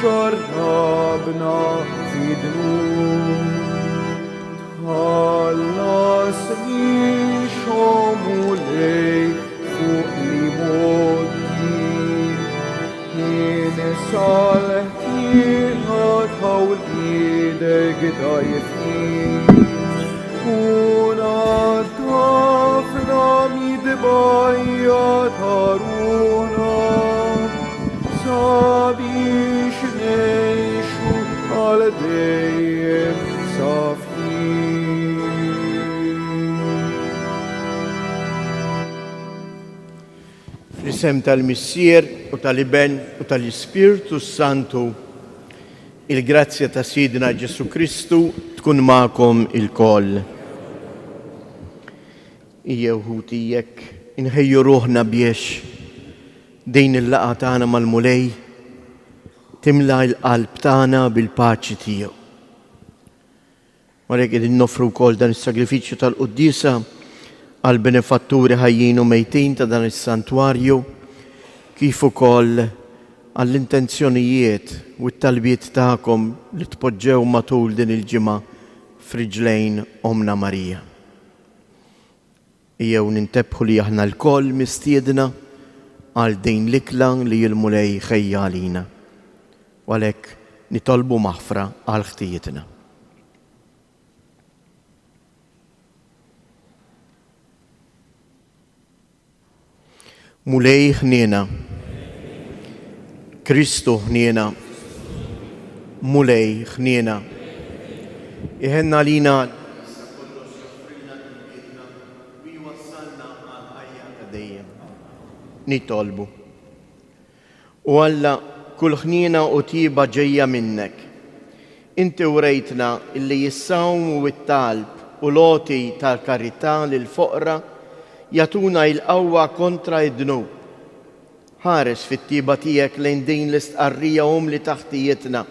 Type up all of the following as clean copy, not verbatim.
جربنا في دنوب خلصني شمولي فوق لموتي إن صالحتي هتحول إيدك ضايفني ونضفنا مدبايا تارونا سابيش نيشو على ديم صافي Fl-isem tal-Missier u tal-Iben u tal-Ispirtu Santu, il-grazzja ta' Sidna Ġesu Kristu tkun ma'kom il-koll. Ija uħutijek inħejju ruħna biex dejn il-laqa tagħna mal-mulej timla l-qalb tagħna bil-paċi tiegħu. Walek qegħdin nofru wkoll dan is-sagrifiċċju tal-Qudiesa għal benefatturi ħajjin u mejtin ta' dan is-santwarju kif ukoll għall-intenzjonijiet u t-talbiet tagħkom li tpoġġew matul din il-ġimgħa f'riġlejn Omna Marija. Ejjew nintebħu li aħna l-koll mistiedna għal din l-ikla li l-mulej ħejja għalina. Walek nitolbu maħfra għal ħtijietna. Mulej ħniena, Kristu ħniena, mulej ħniena, iħenna lina nitolbu. U Alla kull ħniena u tiba ġejja minnek. Inti urejtna illi jissawm u t-talb u loti tal-karità lil-foqra jatuna il-qawwa kontra id-dnub. Ħares fit-tiba tiegħek lejn din l-istqarrija li taħtijietna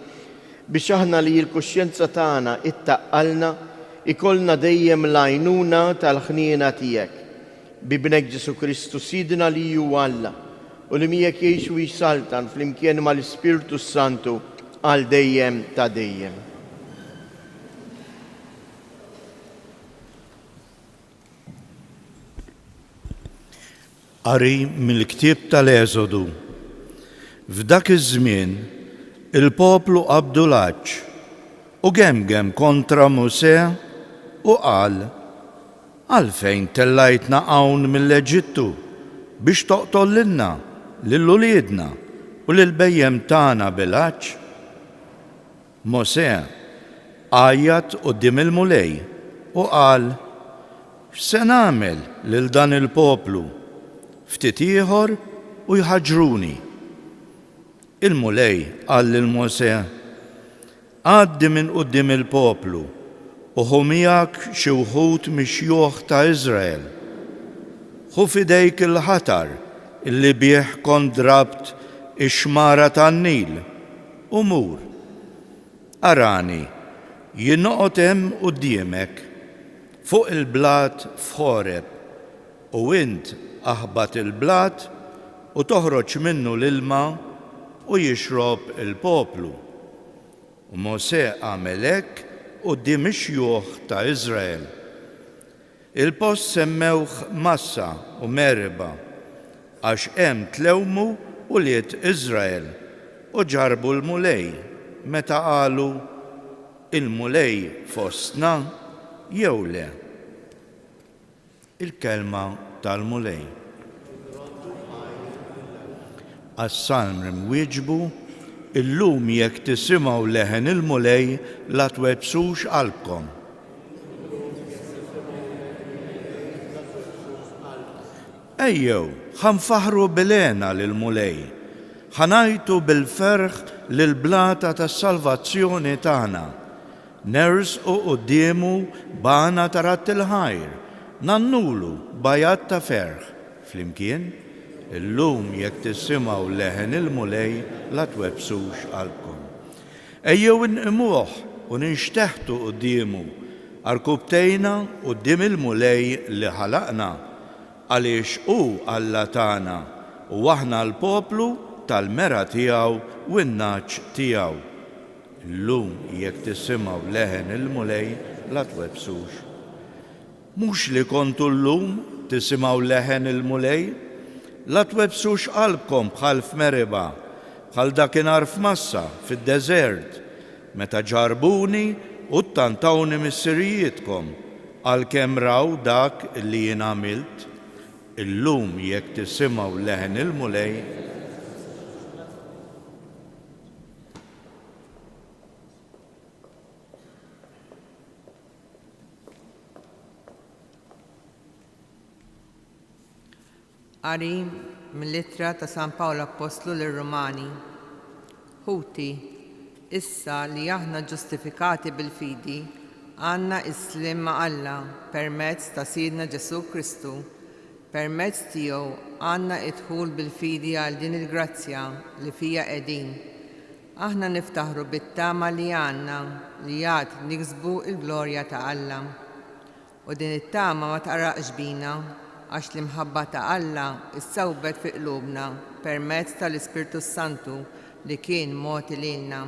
biex aħna li l-kuxjenza tagħna ittaqqalna ikollna dejjem l-għajnuna tal-ħniena tiegħek. Bibnek Ġesu Kristu Sidna li ju Alla u li miegħek jgħix u jsaltan flimkien mal-Ispirtu Santu għal dejjem ta' dejjem. Qari mill-ktieb tal-Eżodu. F'dak iż-żmien il-poplu qabdu l-għaġġ u gemgem kontra Musè u qal: għalfejn tellajtna hawn mill-Eġittu biex toqtollilna lill-uliedna u lill-bejjem tagħna bil-għaġġ? Musè għajjat quddiem il-mulej u qal: x'se nagħmel lil dan il-poplu? Ftit ieħor u jħaġruni. Il-mulej qal lil Musè: għaddi minn quddiem il-poplu u ħu miegħek xi wħud mix-xjuħ ta' Iżrael. Ħu f'idejk il-ħatar illi bih kont drabt ix-xmara tan-Nil u mur. Arani jien noqgħod hemm quddiemek fuq il-blat f'Ħoreb u int aħbat il-blat u toħroġ minnu l-ilma u jixrob il-poplu. U Musè għamel hekk quddiem ix-xjuħ ta' Iżrael. Il-post semmewh Massa u Meriba għax hemm tlewmu ulied Iżrael u ġarbu l-mulej meta qalu: il-mulej fostna jew le. Il-kelma tal-mulej. Għas-salm imwieġbu, illum jekk tisimgħu leħen il-mulej la twebsux qalbkom. Ejjew, ħanfaħru bilena lil-mulej, ħanajtu bil-ferħ lil-blata tas-salvazzjoni tagħna. Nersqu qudiemu bana ta' ratt il-ħajr, nannulu bajat ta' ferħ. Flimkien, illum jekk tisimgħu leħen il-mulej la twebsux qalbkom. Ejjew inqimuh u ninxteħtu qudiemu, arkubtejna quddiem il-mulej li ħalaqna, għaliex hu Alla tagħna u aħna l-poplu tal-mera tiegħu u n-naċ tiegħu. Illum jekk tisimgħu leħen il-mulej la twebsux. Mhux li kontu llum tisimgħu leħen il-mulej, la twebsux qalbkom bħal f'Meriba, bħal dakinhar f'Massa fid-deżert, meta ġarbuni u ttantawni mis-sirjietkom għalkemm raw dak li jien għamilt. Illum jekk tisimgħu leħen il-mulej, Qari mill-Littra ta' San Pawlu Apostlu lir-Rumani. Ħuti, issa li aħna ġustifikati bil-fidi, għandna islim ma' Alla permezz ta' Sidna Ġesu Kristu. Permezz tiegħu għandna idħul bil-fidi għal din il-grazzja li fija qegħdin. Aħna niftaħru bit-tama li għandna li għad niksbu il-glorja ta' Alla. U din it-tama ma taqraqx bina, għax l-imħabba ta' Alla issawbet fi qlubna permezz tal-Ispirtu Santu li kien mogħti lilna.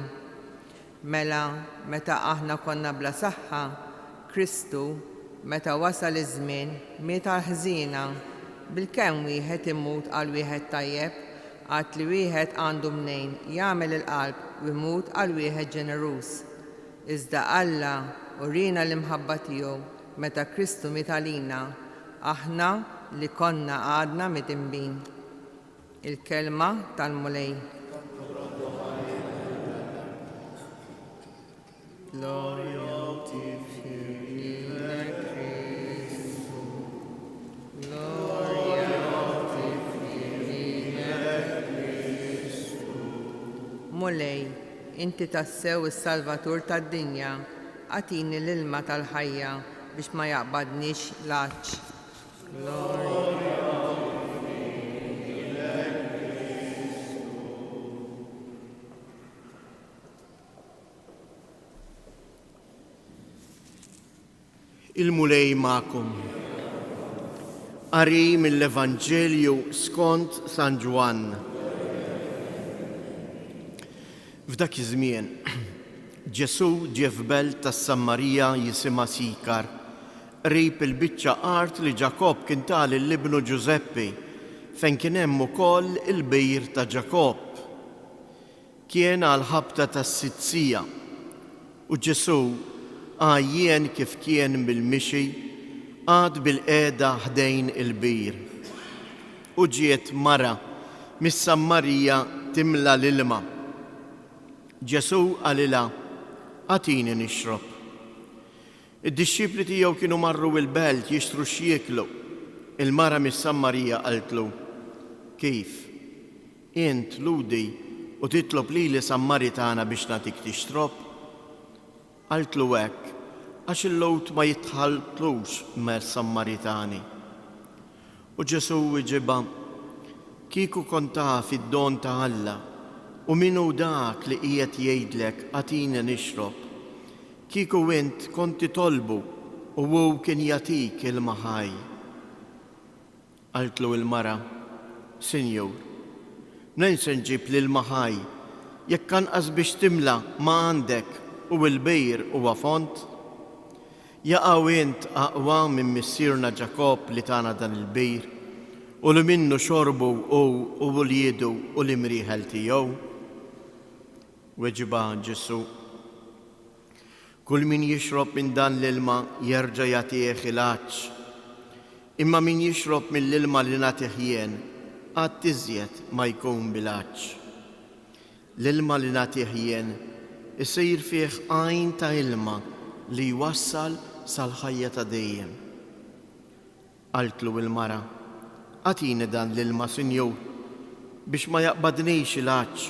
Mela, meta aħna konna bla saħħa, Kristu, meta wasal iż-żmien, miet għall-ħżiena, bilkemm wieħed imut għal wieħed tajjeb, għad li wieħed għandu mnejn jagħmel il-qalb u jmut għal wieħed ġeneruż. Iżda Alla urina l-imħabba tiegħu meta Kristu miet għalina, aħna li konna għadna mitinbin. Il-kelma tal-mulej. Gloria tifilek Kristu. Gloria tifilek Kristu. Mulej, inti tassew is-Salvatur tad-dinja, għatini l-ilma tal-ħajja biex ma jaqbadniex l-għaċċ. Il-mulej ma'kom. Qari mill-Evanġelju skont San Ġwan. F'dak iż-żmien, Ġesu ġie f'belt tas-Sammarija jisimha Sikar, qrib il-biċċa art li Ġakob kien tal l-ibnu Ġuseppi, fejn kien hemm ukoll il-bijr ta' Ġakob. Kien għall-ħabta tas-sitzija u Ġesu għajjen kif kien bil-mixi għad bil-qiegħda ħdejn il-bijr. U ġiet mara mis-Sammarija timla l-ilma. Ġesu għalilha, għatini nixrob. Id-disċipli tiegħu kienu marru il-belt jixtru x'jieklu. Il-mara mis-Sammarija qaltlu, kif? Int ludi u titlob lili Sammaritana biex nagħtik tixtrob? Qaltlu hekk għax il-lowt ma jitħalltlux mer Sammaritani. U Ġesu iġibha, kieku kont taf id-don ta' Alla u minu dak li qiegħed jgħidlek għatini nixrob, kieku int kont titolbu u hu kien jagħtik ilma ħaj. Qaltlu il-mara, Sinjur, minn se nġib l-ilma ħaj jekk anqas biex timla ma għandek u l-bijr huwa font? Jaqgħu int aqwa minn missierna Ġakob li tana dan il-bijr u li minnu xorbu u wuliedu u l-imrieħel tiegħu? Weġiba Ġesu, kull min jixrob minn dan l-ilma jerġa' jagħtih il-għaġġ, imma min jixrob mill-ilma li nagħtih jien għad iżjed ma jkun bil-għaġġ. L-ilma li nagħtih jien isir fih għajn ta' ilma li jwassal sal-ħajja ta' dejjem. Qaltlu il-mara, għatini dan l-ilma, Sinjur, biex ma jaqbadnix il-għaġġ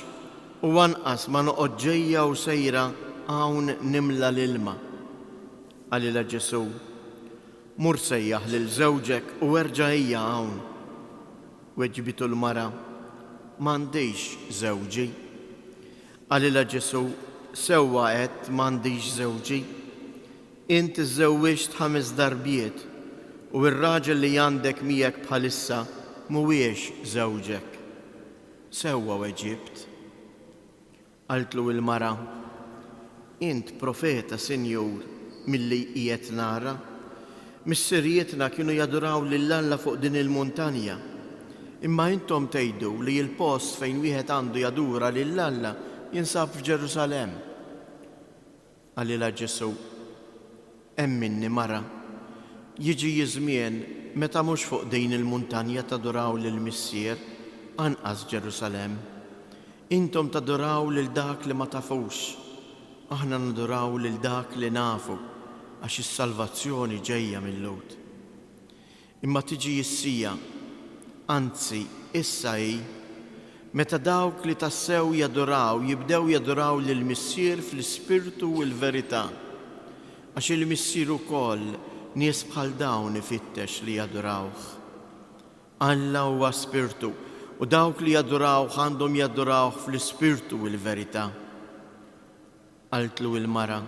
u anqas ma noqgħod ġejja u sejra hawn nimla l-ilma. Għalilha Ġesu, mur sejjaħ lil żewġek u erġa' hija hawn. Weġbitu l-mara, m'għandix żewġi. Għalilha Ġesu, sewwa qed m'għandix żewġi. Inti żewwiġt 5 darbiet u r-raġel li għandek miegħek bħalissa mhuwiex żewġek. sewwa weġibt. Qaltlu il-mara, int profeta Sinjur milli qiegħed nara, missirietna kienu jaduraw lill-Alla fuq din il-muntanja. Imma intom tgħidu li l-post fejn wieħed għandu jadura lill-Alla jinsab f'Ġerusalemm. Għalilha Ġesu, hemm minni mara, jiġi żmien meta mhux fuq din il-muntanja taduraw lill-Missier anqas Ġerusalemm. Intom taduraw lil dak li ma tafux, aħna naduraw lil dak li nafu, għax is-salvazzjoni ġejja mill-Lud. Imma tiġi s-sija, anzi issa hi, meta dawk li tassew jaduraw jibdew jaduraw lill-Missier fl-Ispirtu u l-verità, għax il-Missier ukoll nies bħal dawn ifittex li jadurawh. Alla huwa Spirtu u dawk li jadurawh għandhom jadurawh fl-Ispirtu u l-verità. Qaltlu il-mara,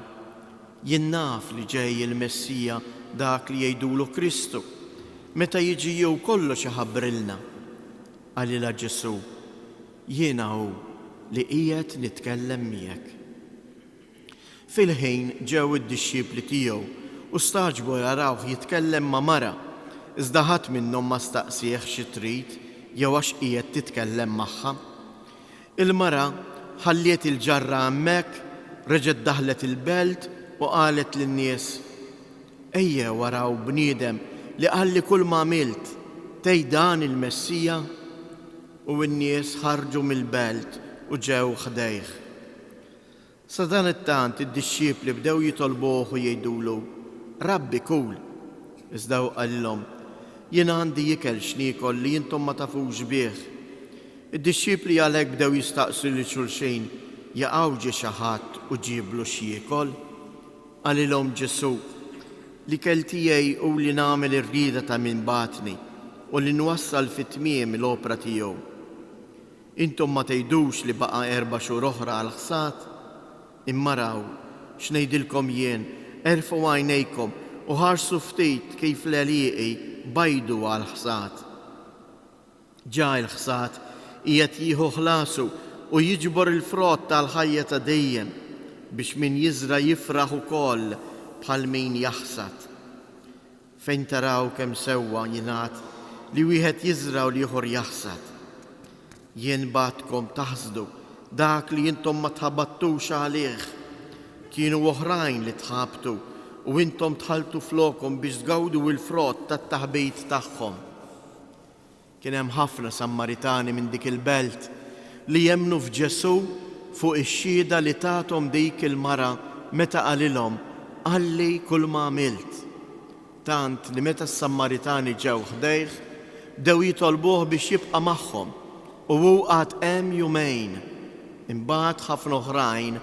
jien naf li ġej il-Messija dak li jgħidulu Kristu, meta jiġi jew kollox iħabbrilna. Għalilha Ġesu, jiena hu li qiegħed nitkellem miegħek. Fil-ħin ġew id-dixxipli tiegħu u staġbu jarawh jitkellem ma' mara, iżda ħadd minnhom ma staqsih xi trid jew għax qiegħed titkellem magħha. Il-mara ħalliet il-ġarra hemmhekk, reġgħet daħlet il-belt u qalet lin-nies: ejjew waraw bniedem li qal li kull ma għamilt tgħid dan il-Messija. U n-nies ħarġu mill-belt u ġew ħdejh. Sa dan it-tant id-dixxipli bdew jitolbuh u jgħidulu: Rabbi kul. Iżda hu qalilhom: jien għandi ikel x'niekol li intom ma tafux bih. Id-dixxipli għalhekk bdew jistaqsu lil xulxin: jaqgħu ġie xi ħadd u ġieblu x'jiekol? Qalilhom Ġesu: l-ikel tiegħi hu li nagħmel ir-rieda ta' min batni u li nwassal fit-tmiem l-opra tiegħu. Intom ma tgħidux li baqa' 4 xhur oħra għal ħsad? Imma raw, x'ngħidilkom jien, erfgħu għajnejkom u ħarsu ftit kif l-għalieqi bajdu għal ħsad. Ġa l-ħsad qiegħed jieħu ħlasu u jiġbor il-frott tal-ħajja ta' dejjem biex min jiżra jifraħ ukoll bħal min jaħsad. Fejn taraw kemm sewwa jingħad li wieħed jiżra u li ieħor jaħsad. Jien badkom taħsdu dak li intom ma tħabattux għalih. Kienu oħrajn li tħabtu u intom tħaltu flokhom biex tgawdu l-frott tat-taħbit tagħhom. Kien hemm ħafna Sammaritani minn dik il-belt li jemmnu f'Ġesu fuq ix-xhieda li tagħthom dik il-mara meta qalilhom: Alli kull ma għamilt. Tant li meta s-Sammaritani ġew ħdejh bdew jitolbuh biex jibqa' magħhom u hu għad hemm jumejn. Imbagħad ħafna oħrajn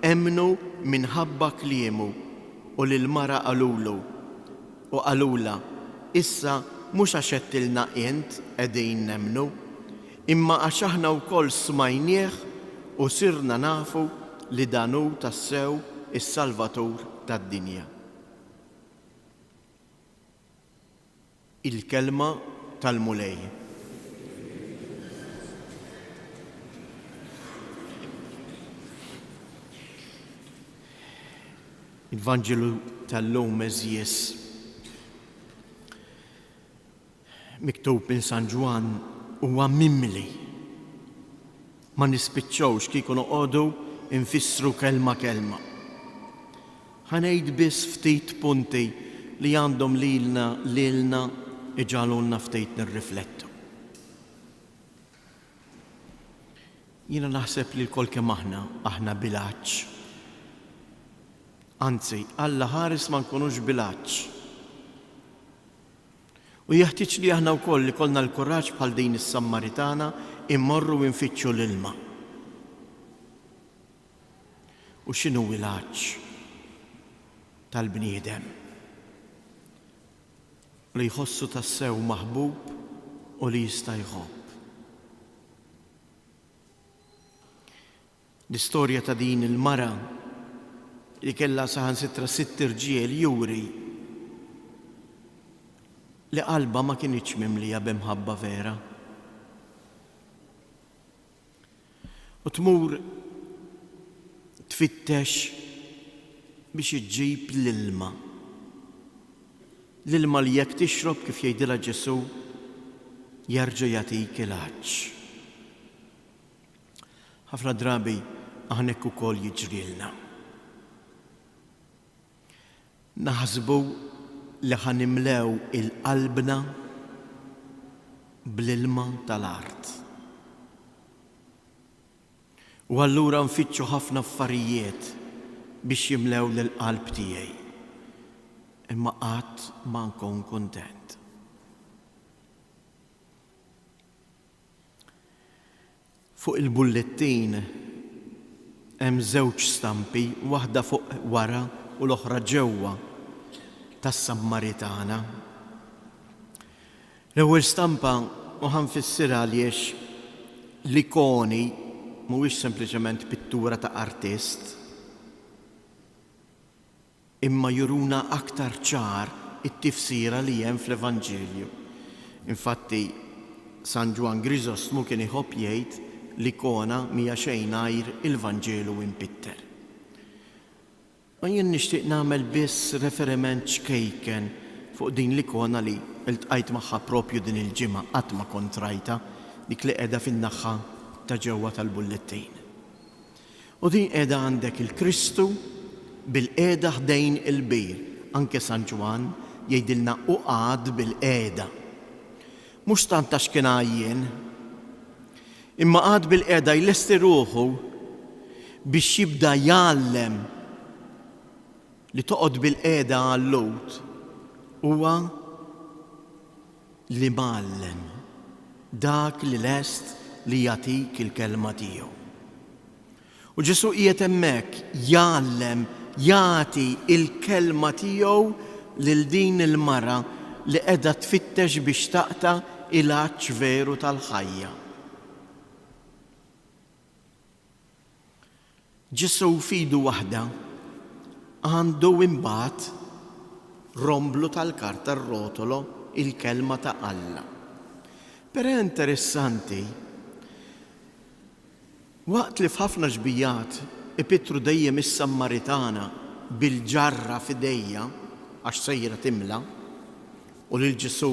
emmnu minħabba kliemu u lill-mara qalulu u qalula: issa mhux għax għedtilna int qegħdin nemmnu, imma għax aħna wkoll smajnieh u sirna nafu li dan hu tassew is-Salvatur tad-dinja. Il-kelma tal-mulej. Il-Vanġelu tal-lum eżjies miktub minn San Ġwan huwa mimli. Ma nispiċċawx kieku noqogħdu infissru kelma kelma. Ħanejd biss ftit punti li għandhom lilna iġalulna ftit nirriflettu. Jiena naħseb li l-kol kemm aħna bilanċ. Anzi, Alla ħares ma nkunux bilanċ. U jeħtieġ li aħna wkoll li kollna l-kuraġġ bħal din is-Sammaritana immorru u nfittxu l-ilma. U x'inhu bilanċ tal-bniedem? Li jħossu tassew maħbub u li jista' jħobb. L-istorja ta' din il-mara li kellha saħansitra 6 irġiel juri li qalba ma kienitx mimlija b'imħabba vera. u tmur tfittex biex iġġib l-ilma. L-ilma li jekk tixrob kif jgħidilha Ġesu jerġa' jagħtik il-għaġġ. Ħafna drabi aħna hekk ukoll jiġrilna. Naħsbu li ħanimlew il-qalbna bl-ilma tal-art. U allura nfittxu ħafna affarijiet biex jimlew l-qalb tiegħi. Imma qatt ma nkun kuntent. Fuq il-bullettin hemm żewġ stampi, waħda fuq wara u l-oħra ġewwa tas-Sammaritana. L-ewwel stampa u ħanfissirha għaliex l-ikoni mhuwiex sempliċement pittura ta' artist, imma juruna aktar ċar it-tifsira li hemm fl-Evanġelju. Infatti, San Ġwan Griżostmu kien iħobb jgħid l-ikona mija xejn għajr il-Vanġelu impitter. U jien nixtieq nagħmel biss referiment xkejken fuq din l-ikona li iltqajt magħha propju din il-ġimgħa qatt ma kont rajta, dik li qiegħda fin-naħa ta' ġewwa tal-bullettin. U din qiegħda għandek il-Kristu bil-qiegħda ħdejn il-bir. Anke San Ġwan jgħidilna uqgħad bil-qiegħda. Mhux tant għax kien għajjien, imma qgħad bil-qiegħda jlesti ruħu biex jibda jgħallem li toqgħod bil-qiegħda għall-Lud huwa li mgħallem dak li lest li jagħtik il-kelma tiegħu. U Ġesu qiegħed hemmhekk jgħallem jagħti il-kelma tiegħu lil din il-mara li qiegħda tfittex biex taqta' il-għaġġ veru tal-ħajja. Ġesu f'idu waħda għandu imbagħad romblu tal-karta rrotolo il-kelma ta' Alla. Però interessanti, waqt li f'ħafna ġbijat ipitru dejjem is-Sammaritana bil-ġarra f'idejja għax sejra timla u lil Ġesu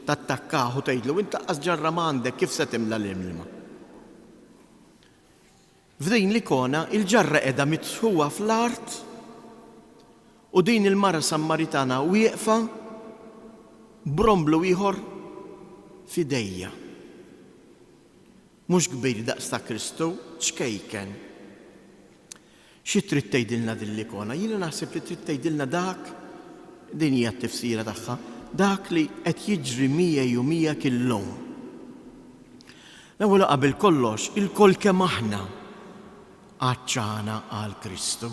tattakkaħu tgħidlu inti laqqas ġarra m'għandek kif se timla l-ilma. F'din l-ikona il-ġarra qiegħda mitħuwa fl-art u din il-mara Sammaritana wieqfa bromblu ieħor f'idejja. Mhux kbir daqs ta' Kristu, xkejken. Xi trid tgħidilna din l-ikona? Jiena naħseb li trid tgħidilna dak, din hija t-tifsira tagħha, dak li qed jiġri miegħi u miegħek illum. L-ewwel qabel kollox, il-koll kemm aħna għaċċana għal Kristu.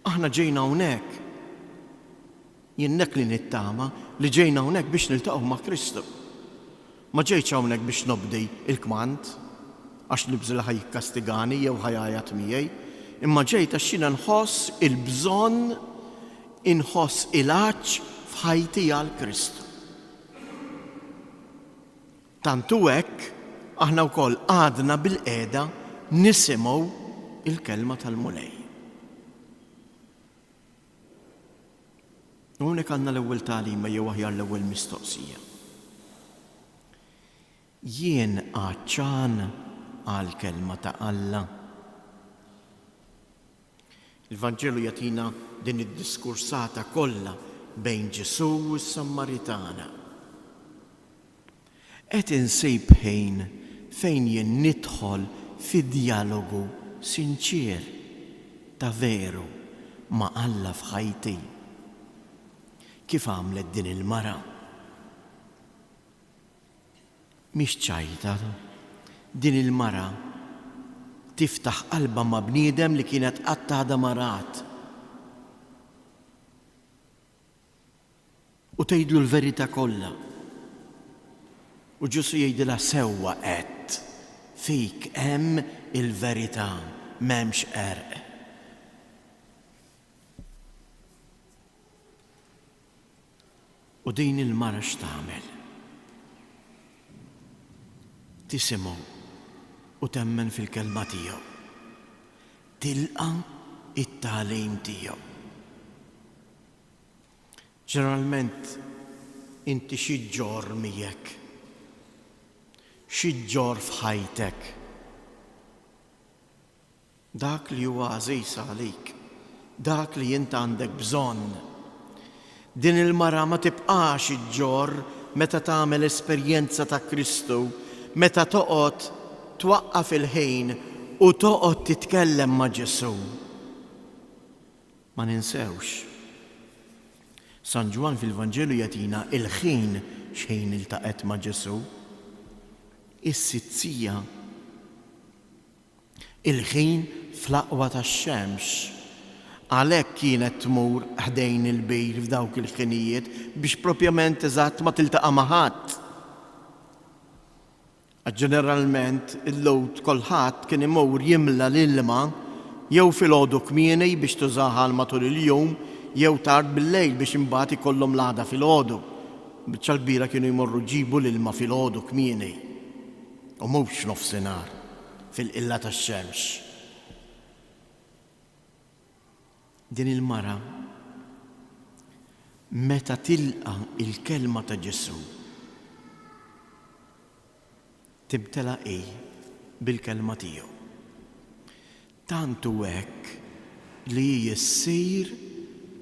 Aħna ġejna hawnhekk, jien hekk li nittama li ġejna hawnhekk biex niltaqgħu ma' Kristu. Ma ġejtx hawnhekk biex nobdi il-kmand għax nibżil ħajkastigani jew ħajajat miegħi, imma ġejt għax jiena nħoss il-bżonn inħoss il-għaġġ f'ħajti għal Kristu. Tantu hekk aħna wkoll għadna bil-qiegħda nisimgħu il-kelma tal-mulej. Hawnhekk għandna l-ewwel tagħlima jew aħjar l-ewwel mistoqsija. Jien għaċċan għall-kelma ta' Alla. Il-Vanġelu jagħtina din id-diskursata kollha bejn Ġesu u s-Sammaritana. Qed insib ħin fejn jien nidħol fi dialogu sinċier ta' veru ma' Alla f'ħajti. Kif għamlet din il-mara? Mhix ċajta, din il-mara tiftaħ qalba ma' bniedem li kienet qatt għadha marat. U tgħidlu l-verità kollha. U Ġesu jgħidilha sewwa qed fik hemm il-verità m'hemmx għerq. U din il-mara x'tagħmel? Tisimgħu u u temmen fil-kelma tiegħu. Tilqa' it-tagħlim tiegħu. Ġeneralment inti xi ġġorr miegħek, xi ġġorr f'ħajtek. Dak li huwa għażiż għalik, dak li int għandek bżonn. Din il-mara ma tibqax iġġorr meta tagħmel esperjenza ta' Kristu, meta toqgħod twaqqaf il-ħin u toqgħod titkellem ma' Ġesu. Ma ninsewx. San Ġwan fil-Vanġelu jagħtina il-ħin xejn iltaqet ma' Ġesu. Is-sitzija. Il-ħin fl-aqwa tax-xemx. Għalhekk kienet tmur ħdejn il-bejr f'dawk il-ħinijiet biex propjament eżatt ma tiltaqa' ma' ħadd. Ġeneralment il-lowt kulħadd kien imur jimla l-ilma jew filgħodu kmieni biex tużaha matul il-jum jew tard bil-lejl biex imbagħad ikollhom l-għada filgħodu. Biċċa kbira kienu jmorru ġibu l-ilma filgħodu kmieni u mhux nofsinhar fil-qilla tax-xemx. Din il-mara meta tilqa' il-kelma ta' Ġesu tibtela' bil-kelma tiegħu. Tantu hekk li jissir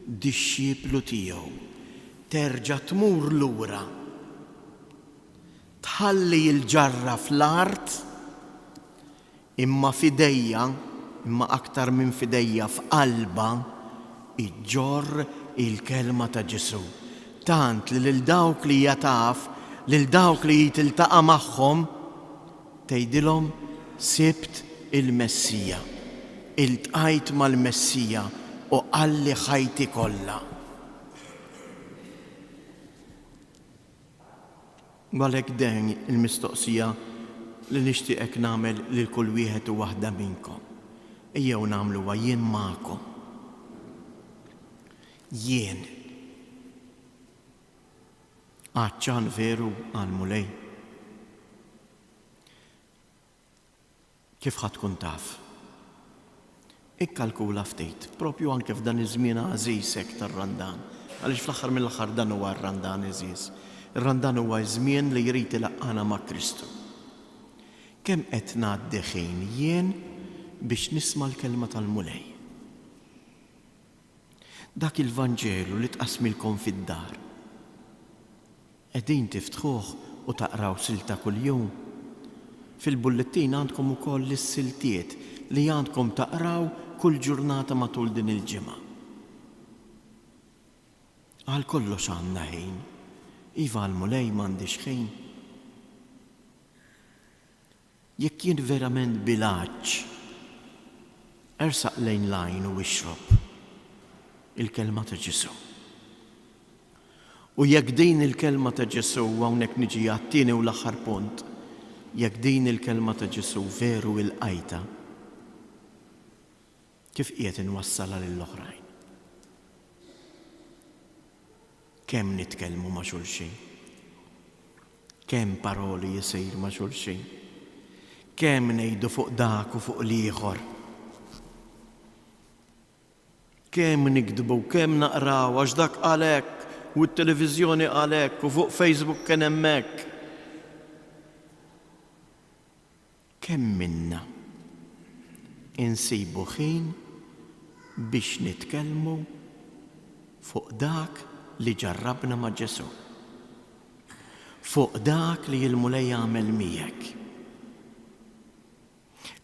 dixxieplu tiegħu. Terġa' tmur lura. Tħalli l-ġarra fl-art imma fidejja, imma aktar minn fidejja f'qalba iġġorr il-kelma ta' Ġesu. Tant li lil dawk li hija taf, lil dawk li tiltaqa' magħhom tgħidilhom sibt il-Messija. Iltqajt mal-Messija u qalli ħajti kollha. Għalhekk din il-mistoqsija li nixtieqek nagħmel lil kull wieħed u waħda minnkom. Ejjew nagħmluha jien magħkom. Jien. Għaċċan veru għal-mulej. Kif ħadd tkun taf? Ikkalkula ftit, propju anke f'dan iż-żmien għażiż hekk tar-Randan. Għaliex fl-aħħar mill-aħħar dan huwa r-Randan iżiż. Ir-Randan huwa żmien li jrid ilaqqana ma' Kristu. Kemm qed ngħaddi ħin jien biex nisma' l-kelma tal-mulej. Dak il-Vanġelu li tqasmilkom fid-dar. Qegħdin tiftħuh u taqraw silta kuljum. Fil-bullettin għandkom ukoll is-siltiet li għandkom taqraw kull ġurnata matul din il-ġimgħa. Għal kollox għandna ħin. Iva għall-mulej m'għandix ħin. Jekk jien verament bilaġġ, ersaq lejn lajn u ixrob il-kelma ta' Ġesu. U jekk din il-kelma ta' Ġesu hawnhekk niġi għat-tieni u l-aħħar punt, jekk din il-kelma ta' Ġesu veru il-qajta, kif qiegħed inwassalha lill-oħrajn? Kemm nitkellmu ma' xulxin? Kemm paroli jisir ma' xulxin? Kemm ngħidu fuq dak u fuq l-ieħor? Kemm nikdbu, kemm naqraw għax dak għalhekk u t-televiżjoni għalhekk u fuq Facebook kien hemmhekk. Kemm minna insibu ħin biex nitkellmu fuq dak li ġarrabna ma' Ġesu. Fuq dak li l-mulej jagħmel miegħek.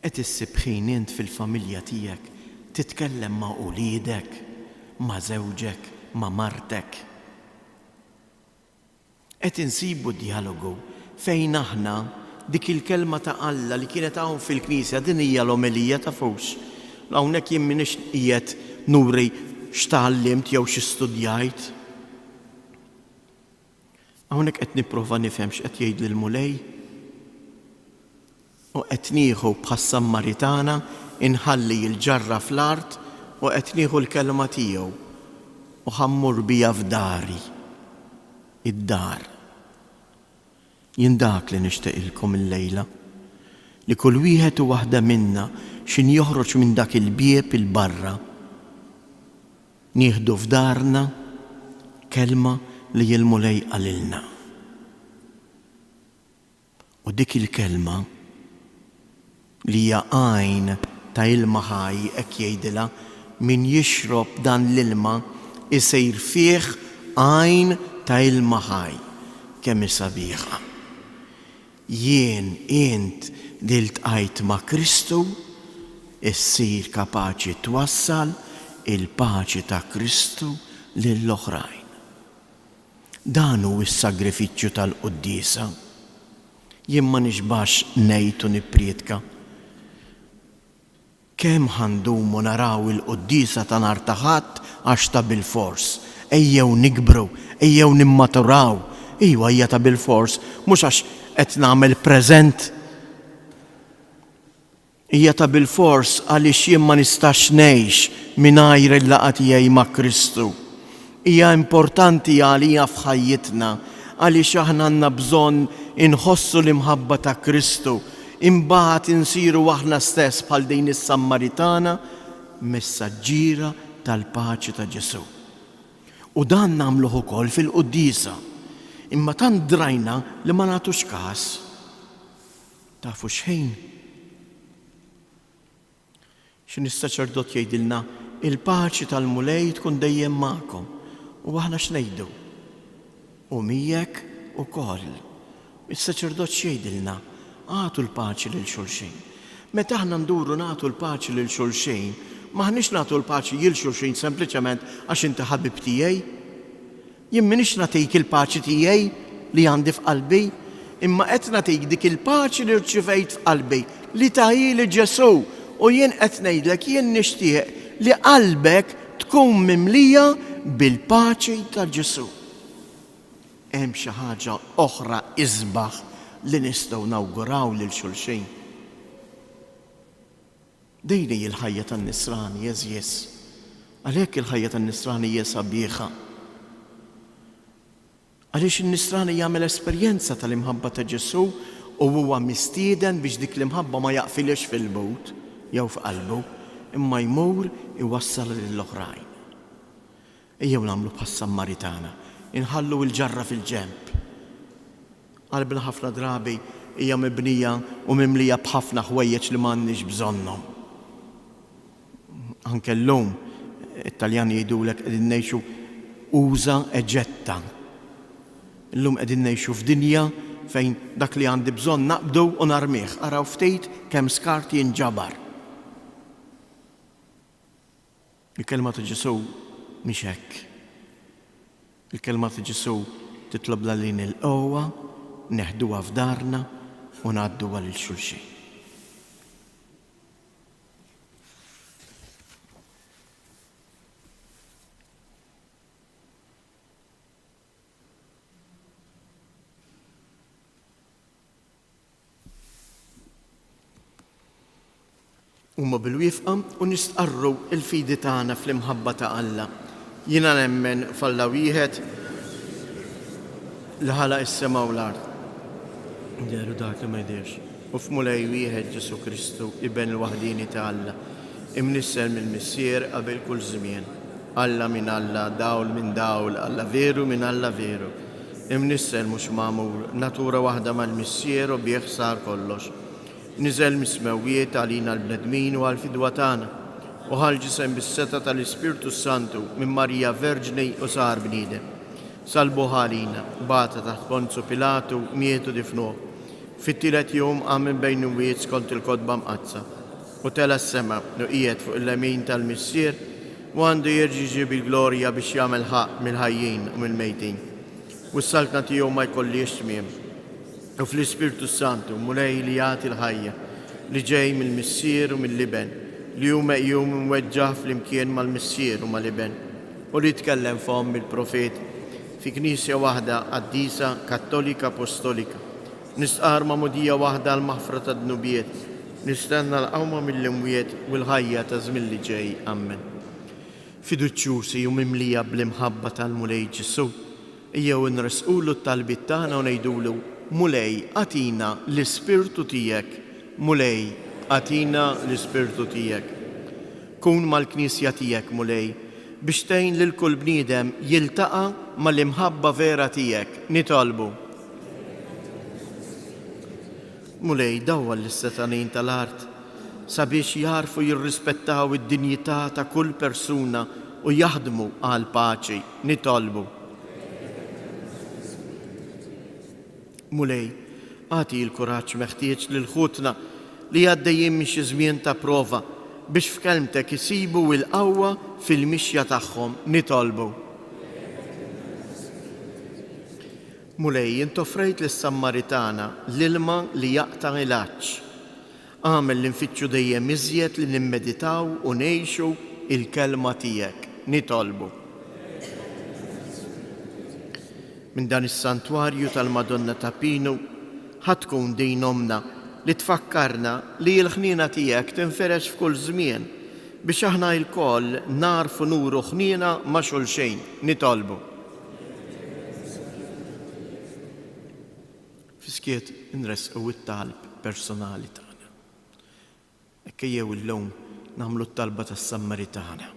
Qed issib ħin int fil-familja tiegħek titkellem ma' uliedek, ma' żewġek, ma' martek. Qed insibu dialogu fejn aħna dik il-kelma ta' Alla li kienet hawn fil-Knisja din hija l-omelija ta' fux. Hawnhekk jien m'iniex qiegħed nuri x'tallimt jew x'istudjajt. Hawnhekk qed nipprova nifhem x'qed jgħid lill-mulej u qed nieħu bħas-Sammaritana inħalli l-ġarra fl-art u qed nieħu l-kelma tiegħu u ħammur bija f'dari. Id-dar. Jien dak li nixtieqilkom illejla li kull wieħed u waħda minna xin joħroġ minn dak il-bieb il-barra. Nieħdu f'darna kelma li il-mulej qalilna. U dik il-kelma li hija għajn ta' ilma ħaj hekk jgħidilha min jixrob dan l-ilma isir fih għajn ta' ilma ħaj kemm hi sabiħa. Jien int li ltqajt ma' Kristu issir kapaċi twassal il-paċi ta' Kristu lill-oħrajn. Dan hu s-sagrifiċċju tal-Qudiesa. Jien ma nixbax ngħid u nippriedka. Kemm ħandumu naraw il-Qudiesa ta' nhar ta' Ħadd għax ta' bil-fors. Ejjew nikbru, ejjew nimmaturaw. Iwa hija ta' bil-fors, mhux għax qed nagħmel preżent. Hija ta' bil-fors għaliex jien ma nistax ngħix mingħajr il-laqgħa tiegħi ma' Kristu. Hija importanti għalija f'ħajjitna għaliex aħna għandna bżonn inħossu l-imħabba ta' Kristu, imbagħad insiru aħna stess bħal din is-Sammaritana messaġġiera tal-paċi ta' Ġesu. U dan nagħmluh ukoll fil-Qudiesa. Imma tant drajna li ma nagħtux każ. Tafu x'ħin? X'in is-saċerdot jgħidilna il-paċi tal-mulej tkun dejjem magħkom. U aħna x'ngħidu? U miegħek ukoll. Is-saċerdot x'jgħidilna? Għatu l-paċi lil xulxin. Meta aħna nduru nagħtu l-paċi lil xulxin, maħniex nagħtu l-paċi lil xulxin sempliċement għax inti ħabib tiegħi. Jien m'iniex nagħtik il-paċi tiegħi li għandi f'qalbi, imma qed nagħtik dik il-paċi li rċivejt f'qalbi li taħili Ġesu. U jien qed ngħidlek jien nixtieq li qalbek tkun mimlija bil-paċi ta' Ġesu. Hemm xi ħaġa oħra isbaħ li nistgħu nawguraw lil xulxin. Dejni il-ħajja tan-Nisrani jeżjes. Għalhekk il-ħajja tan-Nisrani hija sabiħa. Għaliex in-Nisrani jagħmel esperjenza tal-imħabba ta' Ġesu u huwa mistieden biex dik l-imħabba ma jaqfilx fil-but jew f'qalbu, imma jmur iwassal lill-oħrajn. Ejjew nagħmlu bħas-Sammaritana, inħallu l-ġarra fil-ġenb. Qalbna ħafna drabi hija mibnija u mimlija b'ħafna ħwejjeġ li m'għandniex bżonnhom. Anke llum it-Taljani jgħidulek qegħdin ngħixu uża e ġetta. Illum qegħdin ngħixu f'dinja fejn dak li għandi bżonn naqbdu u narmih. Araw ftit kemm skart jinġabar. Il-kelma ta' Ġesu mhix hekk. Il-kelma ta' Ġesu titlobla lin il-qowwa, neħduha f'darna u ngħadduha lil xulxin. Huma bil-wifqa u nistqarru il-fidi tagħna fl-imħabba ta' Alla. Jiena nemmen f'Alla wieħed li ħalaq is-sema u l-ard. Deru dak li ma jdirx. U f'mulej wieħed Ġesu Kristu iben il-waħdini ta' Alla. Imnissel mill-Missier qabel kull żmien. Alla minn Alla, dawl minn dawl, Alla veru minn Alla veru. Imnissel mhux magħmur, natura waħda mal-Missier u bih sar kollox. Niżel mismewiet għalina l-bnedmin u għal-fidwa tagħna u ħalġisem bis-seta tal-Ispirtu Santu minn Marija Verġni u sar bniedem. Salbu ħalina, bata taħt Ponzu Pilatu, mietu difnuh. Fit-tielet jum għamel bejn wiet skont il-kodba mqazza. U tela s-sema u qiegħed fuq il-lemin tal-Missier u għandu jerġi bil-glorja biex jagħmel ħaq mill-ħajjin u mill-mejtin. U s-saltna tiegħu ma jkollix tmiem. U fl-Ispirtu Santu mulej li jagħti l-ħajja li ġej mill-Missier u mill-Liben li hu meqjum mweġġaħ flimkien mal-Missier u mal-Liben u li tkellem f'hom il-profet fi knisja waħda qaddisa kattolika apostolika. Nistqar ma'mudija waħda l-maħfra tad-dnubiet. Nistenna l-qawma mill-imwiet u l-ħajja ta' żmien li ġej. Amen. Fiduċjusi u mimlija bl-imħabba tal-mulej Ġesu ejjew nresqulu t-talbiet tagħna u ngħidulu Mulej, għatina l-Ispirtu tiegħek Mulej, għatina l-Ispirtu tijek. Kun mal-Knisja tijek, mulej, biex tgħin lil kull bniedem jiltaqa mal-imħabba vera tijek, nitolbu. Mulej, dawwa l-istetanin tal-art, sabiex jarfu jirrispettaw id-dinjità ta' kull persuna u jaħdmu għal paċi, nitolbu. Mulej, għati l-kuraġġ meħtieġ lil ħutna li għaddejjin minn xi żmien ta' prova biex f'kelmtek isibu l-qawwa fil-mixja tagħhom, nitolbu. Mulej, int offrejt lis-Sammaritana l-ilma li jaqta' il-għaġġ. Għamel li nfittxu dejjem iżjed li nimmeditaw u ngħixu il-kelma tiegħek, nitolbu. Minn dan is-santwarju tal-Madonna ta' Pinu ħatkun din omna li tfakkarna li l-ħnina tiegħek tinferex f'kull żmien biex aħna l-koll narfu nuru ħnina ma' xulxejn, nitolbu. Fiskiet nresqu it-talb personali tagħna. Ekkejjew illum nagħmlu t-talba tas-Sammaritana.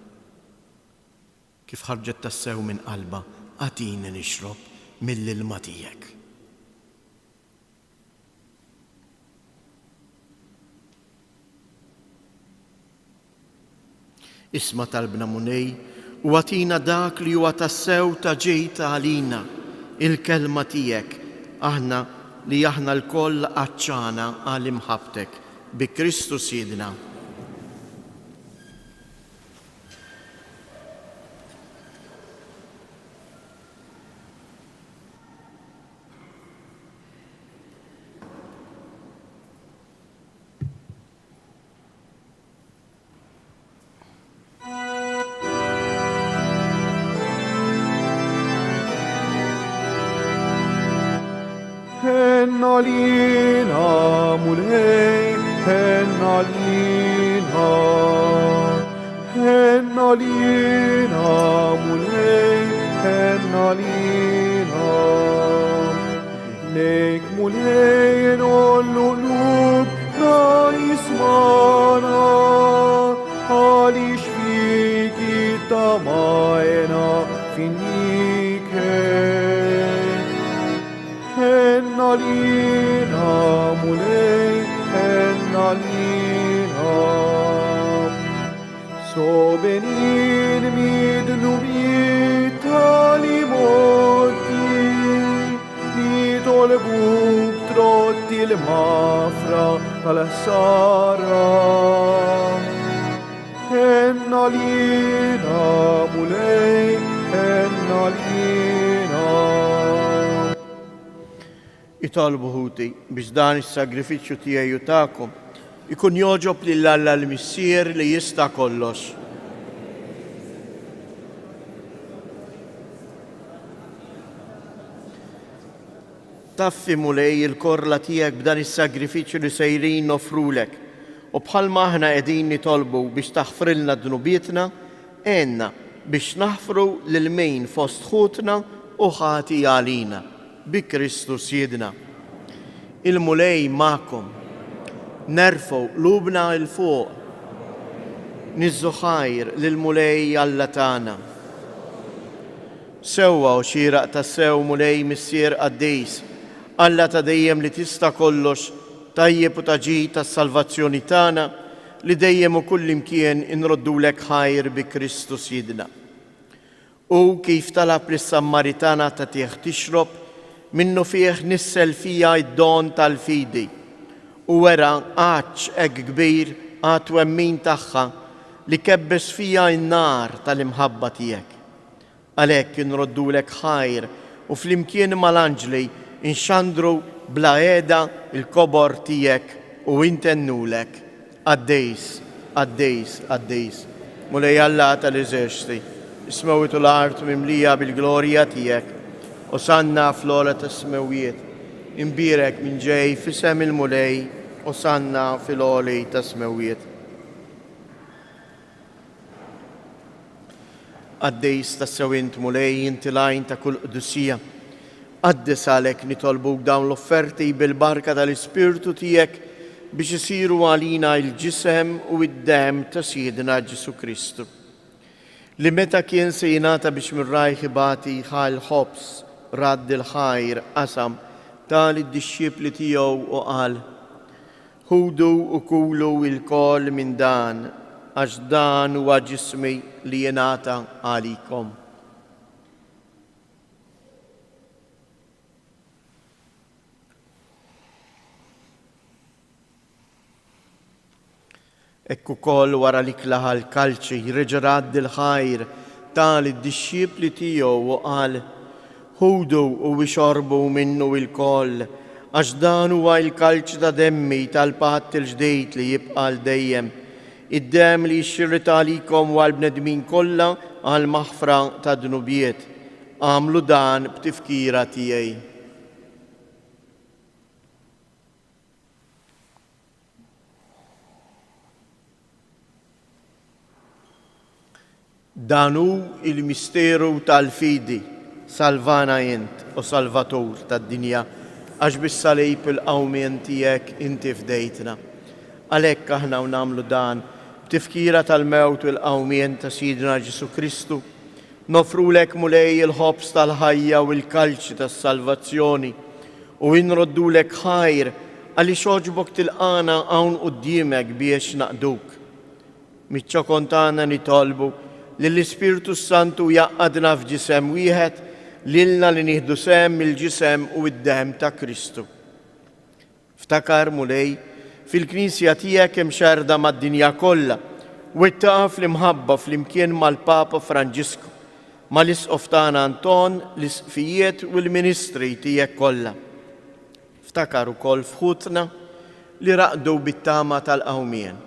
Kif ħarġet tassew minn qalba, għatini nixrob mill-ilma tiegħek. Isma' talbna Munej u għatina dak li huwa tassew ta' ġejta għalina, il-kelma tiegħek, aħna li aħna l-koll qaċċana għal imħabtek bi Kristu Sidna. Hennalina mulej, hennalina, hennalina mulej, hennalina. Lejk mulej nollu lubna ismana, għalix fiki tamajna finike. Hennalina mulej, hennalina. So benin midlumi tal-imoti, nitolbuk trotti l-mafra tal-ħsara. Hennalina mulej, hennalina. Itolbu ħuti biex dan is-sagrifiċċju tiegħi tagħkom ikun joġob lil Alla l-Missier li jista' kollox. Taffi mulej il-korla tiegħek b'dan is-sagrifiċċju li sejrin nofrulek u bħalma aħna qegħdin nitolbu biex taħfrilna dnubietna, għenna biex naħfru lil mejn fost ħutna u ħati għalina. Bi Kristu Sidna. Il-mulej ma'kom, nerfu lubna il-fuq, nizzu ħajr lil-mulej Alla tagħna. Sewwa u xieraq ta' sew mulej Missier Qaddejs, Alla ta' dejjem li tista' kollox, tajjeb u taġid tas-salvazzjoni tagħna li dejjem u kull imkien inroddulek ħajr bi Kristu Sidna. U kif talab lis-Sammaritana ta' tieħ tixrob, minnu fih nissel fija id-don tal-fidi u wera għaċ eg kbir għat wemmin tagħha li kebbes fija n-nar tal-imħabba tiegħek. Għalhekk inroddulek ħajr u flimkien mal-anġli inxandru bla qiegħda il-kobor tiegħek u intennulek. Għaddejs, għaddejs, għaddejs. Mulej Alla tal-eżerċti, ismewitu l-art mimlija bil-glorja tiegħek. U sanna fl-ola ta' smewiet, imbirek minn ġej fisem il-mulej, u sanna fil-oli ta' smewiet. Għaddejs ta' sewint mulej intilajn ta' kull qdusija. Għaddis għalek nitolbuk dawn l-offerti bil-barka tal-Ispirtu tijek biex isiru għalina il-ġisem u id-dem ta' Siedna Ġesu Kristu. Li meta kien se jingħata biex mir-rajħ ibati ħal ħobs radd il-ħajr qasam tal-disċipli tiegħu u qal: ħudu u kulu il-kol minn dan, għax dan huwa ġismi li jingħata għalikom. Ekku kol wara li klaħa l-kalċi reġa' radd il-ħajr tal-disċipli tiegħu u qal: ħudu u ixorbu minnu il-koll, għax dan huwa l-kalċ ta' demmi tal-patt il-ġdejt li jibqa' dejjem, id-dem li jxirrit għalikom u għal-bnedmin kollha għal maħfra ta' dnubiet. Għamlu dan b'tifkira tiegħi. Dan hu il-misteru tal-fidi, salvana jent u salvatur tad-dinja, għax bis-salib il-qawmien tiegħek inti fdejtna. Għalhekk aħna nagħmlu dan b'tifkira tal-mewt u l-qawmien ta' Sidna Ġesu Kristu, nofrulek mulej il-ħobs tal-ħajja u l-kalċi tas-salvazzjoni u nroddulek ħajr għaliex oġbok tilqana hawn quddiemek biex naqduk. Miċ-ċokon tagħna nitolbu li l-Ispiritu Santu jaqqadna f'ġisem wieħed lilna li nieħdu sem mill-ġisem u d-dehem ta' Kristu. Ftakar mulej fil-Knisja tiegħek hemm xerda mad-dinja kollha u ittaqa' fl-imħabba flimkien mal-Papa Franġisku, mal-Isqof tagħna Anton, l-isqfijiet u l-ministri tiegħek kollha. Ftakar ukoll f'ħutna li raqdu bit-tama tal-qawmien.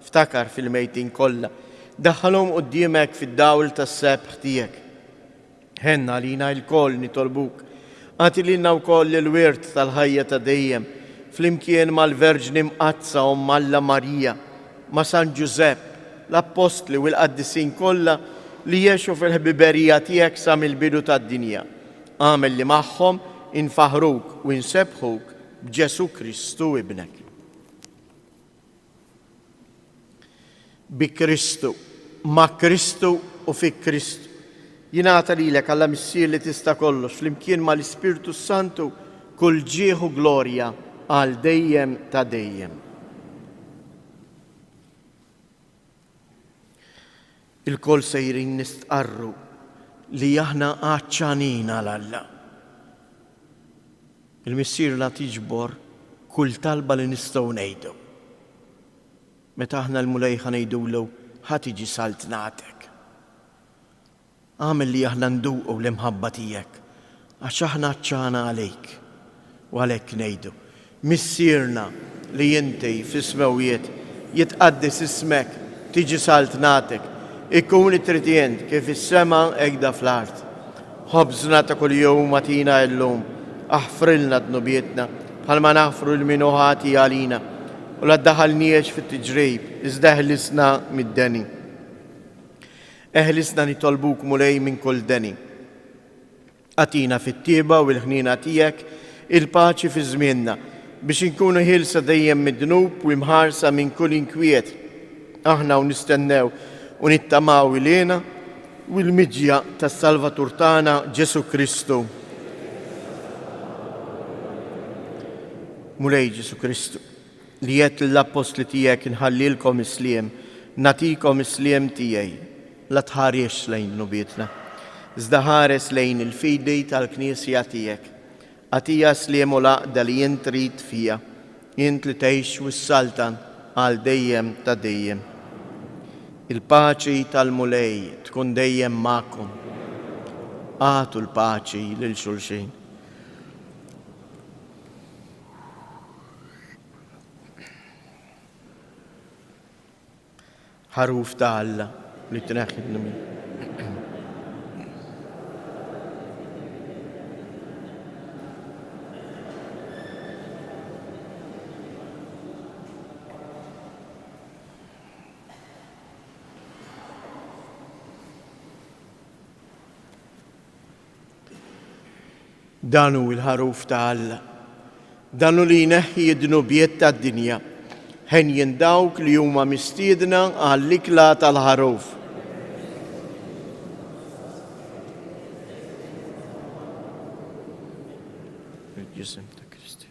Ftakar fil-mejtin kollha, daħħalhom quddiemek fid-dawl tas-sebħ tiegħek. Ħenna lina l-koll nitolbuk, għati lilna wkoll il-wirt tal-ħajja ta' dejjem, flimkien mal-Verġni Mqazza u Alla Marija, ma' San Ġusepp, l-Apostli u l-Qaddisin kollha li jgħixu fil-ħbiberija tiegħek sa mill-bidu tad-dinja. Għamel li magħhom infaħruk u nsebħuk b'Ġesu Kristu ibnek. Bi Kristu, ma' Kristu u fi Kristu. Jingħata lilek Alla missier li tista' kollox flimkien mal-Ispiritu Santu kull ġieħu glorja għal dejjem ta' dejjem. Il-kol sejrin nistqarru li aħna għaċċanin għal Alla. Il-missier la tiġbor kull talba li nistgħu ngħidu. Meta aħna l-mulejħa ngħidulu ħatiġi salt nagħtek. Għamel li aħna nduqu l-imħabba tiegħek għax aħna ċċana għalejk u għalhekk ngħidu: missierna li inti fis-smawijiet jitqaddis ismek, tiġi salt nagħtek, ikun it-tritjent kif is-sema hekk fl-art. Ħobżna ta' kuljum atina llum, aħfrilna dnubietna bħalma naħfru l-minuħati għalina u la ddaħalniex fit-tiġrib, iżda eħlisna mid-deni. Eħlisna nitolbuk mulej minn kull deni. Atina fit-tieba u l-ħnina tiegħek il-paċi fi żmienna biex inkunu ħilsa dejjem mid-dnub u imħarsa minn kull inkwiet. Aħna u nistennew u nittamaw ilena u l-miġja tas-Salvatur tagħna Ġesu Kristu. Mulej Ġesu Kristu, li jett l-apostli tiegħek inħallilkom isliem, natikom isliem tiegħi, la tħariex lejn nubietna, iżda ħares lejn il-fidi tal-Knisja tiegħek. Għatija sliem u laqda li jint trid fija, jint li tgħix wis-saltan għal dejjem ta' dejjem. Il-paċi tal-mulej tkun dejjem magħkom. Għatu l-paċi lil xulxin. ħaruf ta' Alla li tneħħidna min. Danu il-ħaruf ta' Alla, danu li jneħħi id-dnubiet tad-dinja ħenjin dawk li huma mistiedna għall-ikla tal-ħaruf. Il-ġisem ta' Kristi.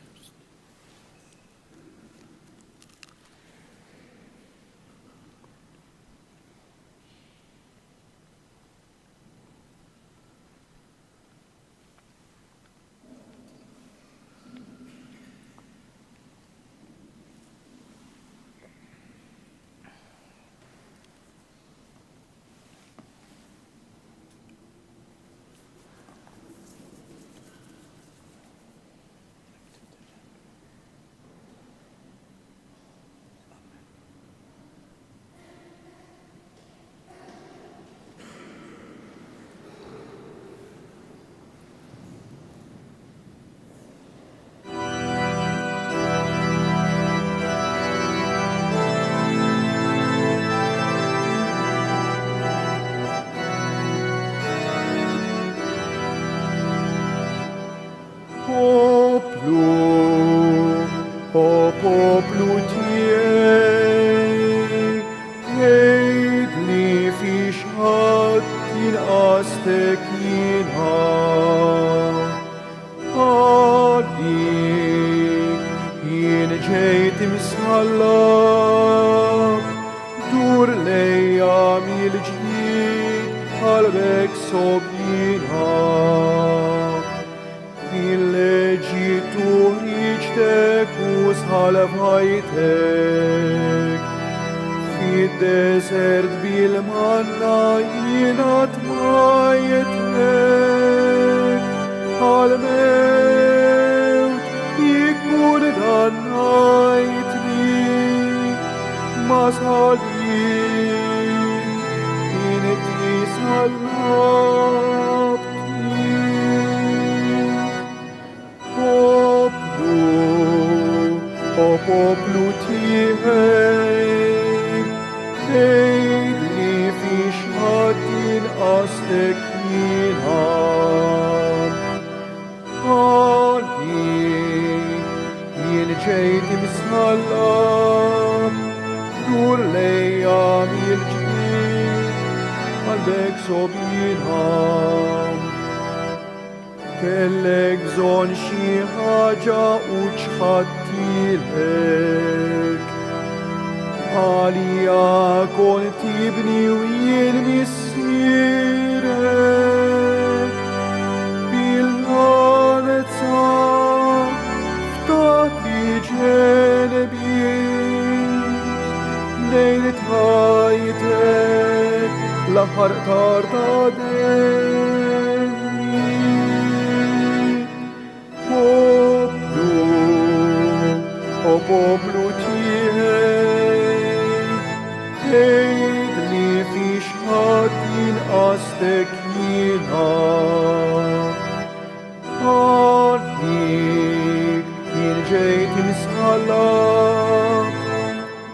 poplu tiegħi, ħejdli fiex ħadd jinqastek jiena. Għalik jien ġejt imsħallak, dur lejja mill-ġdid qalbek sobjina. Il-ġitu riċtek u sħalabħajtek, fid-desert bil-manna jina tmajtek, għal-mewt jikun dannajtni, ma sħalin inti sħallabtni. O poplu tiegħi, ħejdli fiex ħadd jinqastek jiena. Għalik jien ġejt imsħallab, dur lejja mill-ġdid qalbek sobjina. Kellek bżonn xi ħaġa u ċħattilek, għalija kont tibni u jien missierek, bil-ħanezza ftaħt li ġenbi, lejn tħajtek l-aħħar tar ta' O poplu tiegħi, ħejdli fiex ħadd jinqastek jiena. Għalik jien ġejt imsħallab,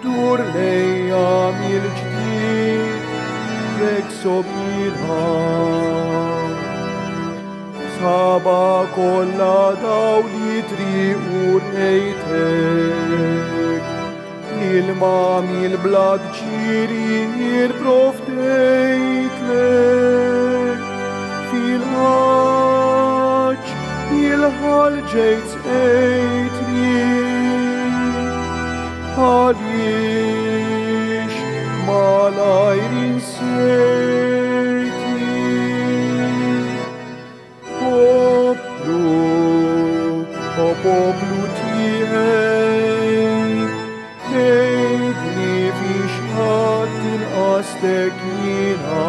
dur lejja mill-ġdid lek sobjina. Saba kollha daw li triqu rejtek, ilma mill-blad ġiri il-proftejtlek, fil-ħaġ il-ħal ġejt sejtni, għaliex malajr insejtni. O poplu tiegħi, ħejdli fiex ħadd jinqastek jiena.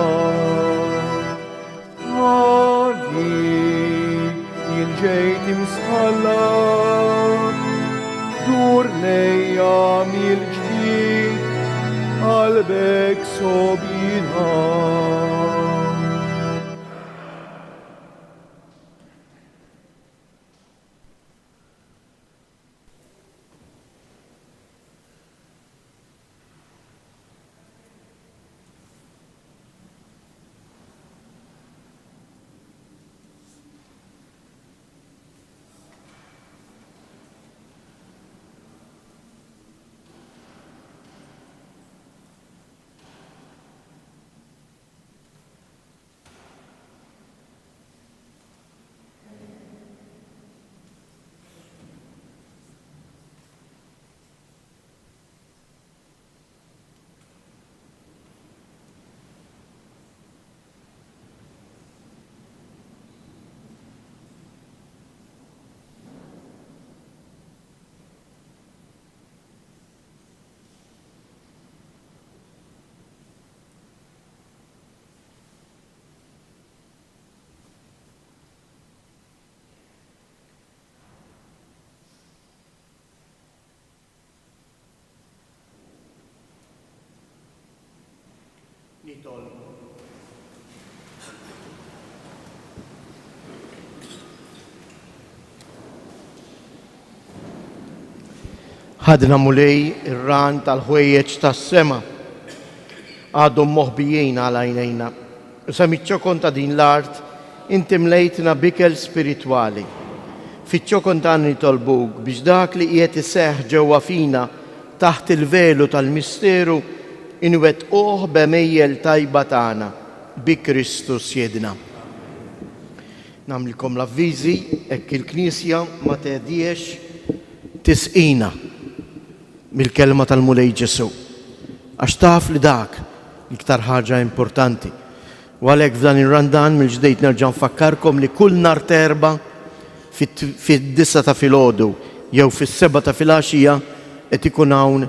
Għalik jien ġejt imsħallab, dur lejja mill-ġdid qalbek sobjina. ħadna mulej ir-ran tal-ħwejjeġ tas-sema għadhom moħbijin għal għajnejna. U sa miċ-ċokon ta' din l-art inti mlejtna bikel spiritwali. Fiċ-ċokon ta' nitolbuk biex dak li qiegħed iseħħ ġewwa fina taħt il-velu tal-misteru inwettquh b'mejjel tajba tagħna bi Kristus jedna. Nagħmlilkom l-avviżi hekk il-Knisja ma tehdiex tisqina mill-kelma tal-mulej Ġesu. Għax taf li dak l-iktar ħaġa importanti. U għalhekk f'dan ir-randan mill-ġdejt nerġa' nfakkarkom li kull nhar terba fid-9 ta' filgħodu jew fis-7 ta' filgħaxija qed ikun hawn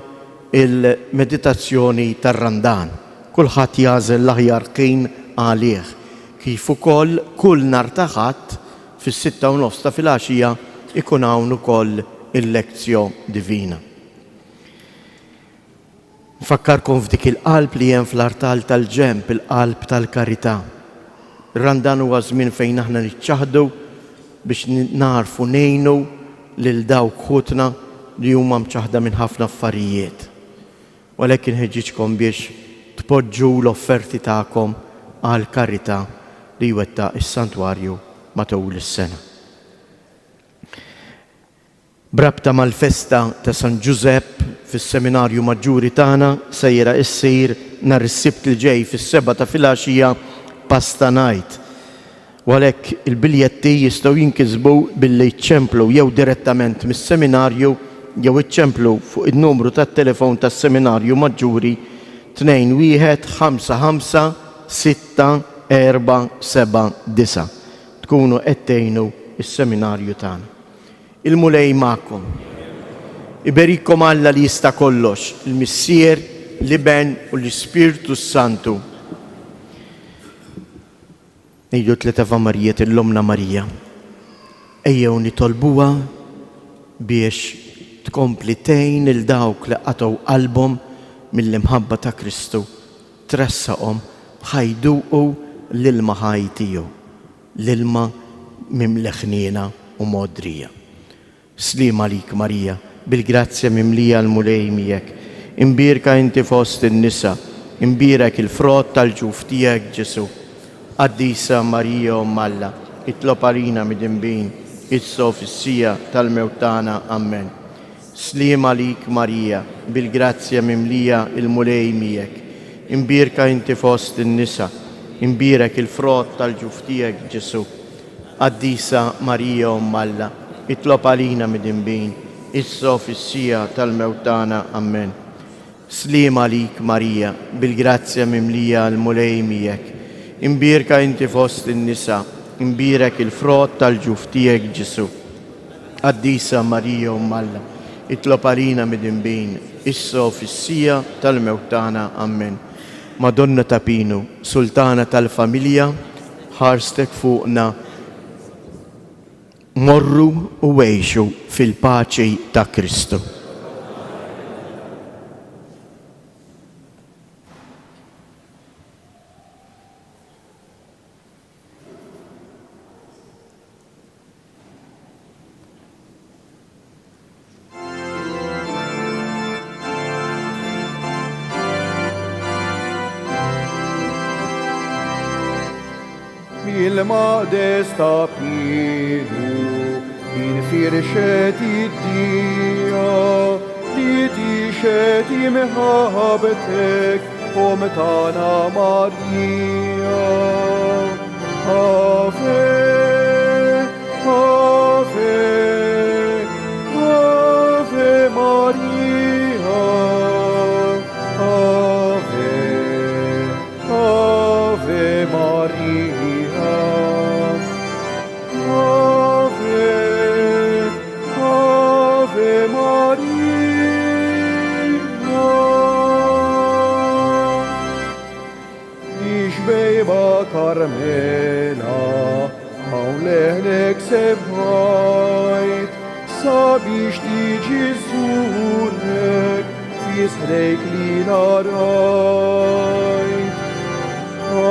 il-meditazzjoni tar-randan. Kulħadd jażel l-aħjar kien għalih. Kif ukoll kull nhar ta' ħadd fis-6:30 ta' filgħaxija ikun hawn ukoll il-lezzjon divina. Nfakkarkom f'dik il-qalb li hemm fl-artal tal-ġenb, il-qalb tal-karità. Ir-randan huwa żmien fejn aħna niċċaħdu biex narfu ngħinu lil dawk ħutna li huma mċaħda minn ħafna affarijiet. Walakin inħeġġiġkom biex tpoġġu l-offerti tagħkom għal karità li jwettaq is-santwarju matul is-sena. Brabta mal-festa ta' San Giuseppe fis-seminarju maġġuri tagħna sejra issir nhar is-sibt li ġej fis-7 ta' filgħaxija pasta night. U għalhekk il-biljetti jistgħu jinkisbu billi jċemplu jew direttament mis-seminarju jew iċċemplu fuq in-numru tat-telefon tas-seminarju maġġuri 21556479. Tkunu qed tgħinu is-seminarju tagħna. Il-mulej magħkom. Iberikom Alla li jista' kollox, il-Missier, l-Iben u l-Ispirtu Santu. Ngħidu 3 Ava Marijiet l-Omna Marija. Ejjew nitolbuha biex tkompli tgħin il dawk li qatgħu qalbhom mill-imħabba ta' Kristu, tressaqhom ħajduqu l-ilma ħaj tiegħu, l-ilma mimleħ ħniena u modrija. Slim għalik Marija, bil-grazzja mimlija l-mulej miegħek. Imbirka inti fost in-nisa, imbirek il-frott tal-ġuf tiegħek Ġesu. Qaddisa Marija Umm Alla, itlob għalina mid-inbin, issa fis-sija tal-mewt tagħna. Amen. Slim għalik Marija, bil-grazzja mimlija l-mulej miegħek. Imbirka inti fost in-nisa, imbirek il-frott tal-ġuf tiegħek Ġesu. Qaddisa Marija Umm Alla, itlob għalina mid-inbin, issa fis-sija tal-mewt tagħna. Amen. Slim għalik Marija, bil-grazzja mimlija l-mulej miegħek. Imbirka inti fost in-nisa, imbirek il-frott tal-ġuf tiegħek Ġesu. Qaddisa Marija Umm Alla, itlob għalina mid-inbin, issa fis-sija tal-mewt tagħna. Amen. Madonna ta' Pinu, Sultana tal-familja, ħarstek fuqna. Morru u għejxu fil-paċi ta' Kristu. Il-modesta Pinu infirxet id-dija li tixet imħabtek tana Marija. Ave, Ave, Ave Maria. Ave, Ave Maria. Carmela, hawn leħlek sebħajt, sabiex tiġi żurek, fisħlek li narajt.